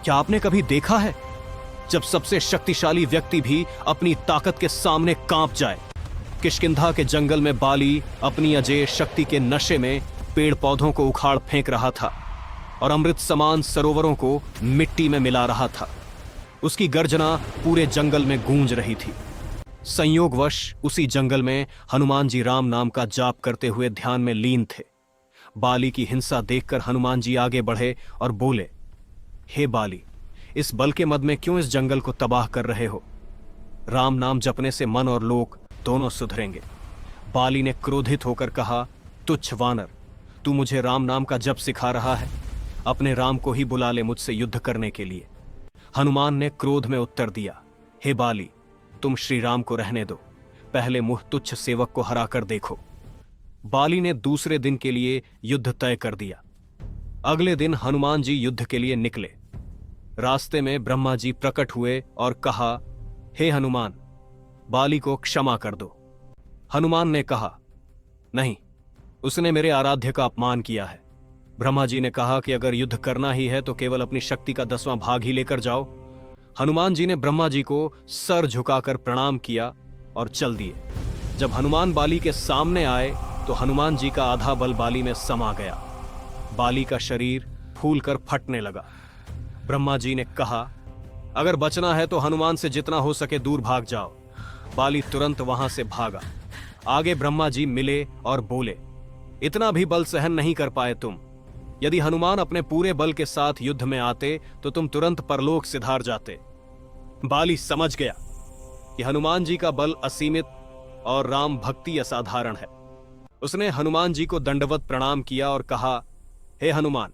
क्या आपने कभी देखा है जब सबसे शक्तिशाली व्यक्ति भी अपनी ताकत के सामने कांप जाए? किष्किंधा के जंगल में बाली अपनी अजेय शक्ति के नशे में पेड़ पौधों को उखाड़ फेंक रहा था और अमृत समान सरोवरों को मिट्टी में मिला रहा था। उसकी गर्जना पूरे जंगल में गूंज रही थी। संयोगवश उसी जंगल में हनुमान जी राम नाम का जाप करते हुए ध्यान में लीन थे। बाली की हिंसा देखकर हनुमान जी आगे बढ़े और बोले, हे बाली, इस बल के मद में क्यों इस जंगल को तबाह कर रहे हो? राम नाम जपने से मन और लोक दोनों सुधरेंगे। बाली ने क्रोधित होकर कहा, तुच्छ वानर, तू मुझे राम नाम का जप सिखा रहा है? अपने राम को ही बुला ले मुझसे युद्ध करने के लिए। हनुमान ने क्रोध में उत्तर दिया, हे बाली, तुम श्री राम को रहने दो, पहले मुह तुच्छ सेवक को हरा कर देखो। बाली ने दूसरे दिन के लिए युद्ध तय कर दिया। अगले दिन हनुमान जी युद्ध के लिए निकले। रास्ते में ब्रह्मा जी प्रकट हुए और कहा, हे हनुमान, बाली को क्षमा कर दो। हनुमान ने कहा, नहीं, उसने मेरे आराध्य का अपमान किया है। ब्रह्मा जी ने कहा कि अगर युद्ध करना ही है तो केवल अपनी शक्ति का 10वां भाग ही लेकर जाओ। हनुमान जी ने ब्रह्मा जी को सर झुकाकर प्रणाम किया और चल दिए। जब हनुमान बाली के सामने आए तो हनुमान जी का आधा बल बाली में समा गया। बाली का शरीर फूलकर फटने लगा। ब्रह्मा जी ने कहा, अगर बचना है तो हनुमान से जितना हो सके दूर भाग जाओ। बाली तुरंत वहां से भागा। आगे ब्रह्मा जी मिले और बोले, इतना भी बल सहन नहीं कर पाए तुम। यदि हनुमान अपने पूरे बल के साथ युद्ध में आते तो तुम तुरंत परलोक सिधार जाते। बाली समझ गया कि हनुमान जी का बल असीमित और राम भक्ति असाधारण है। उसने हनुमान जी को दंडवत प्रणाम किया और कहा, हे हनुमान,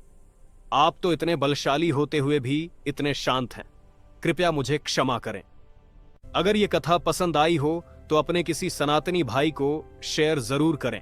आप तो इतने बलशाली होते हुए भी इतने शांत हैं, कृपया मुझे क्षमा करें। अगर ये कथा पसंद आई हो तो अपने किसी सनातनी भाई को शेयर जरूर करें।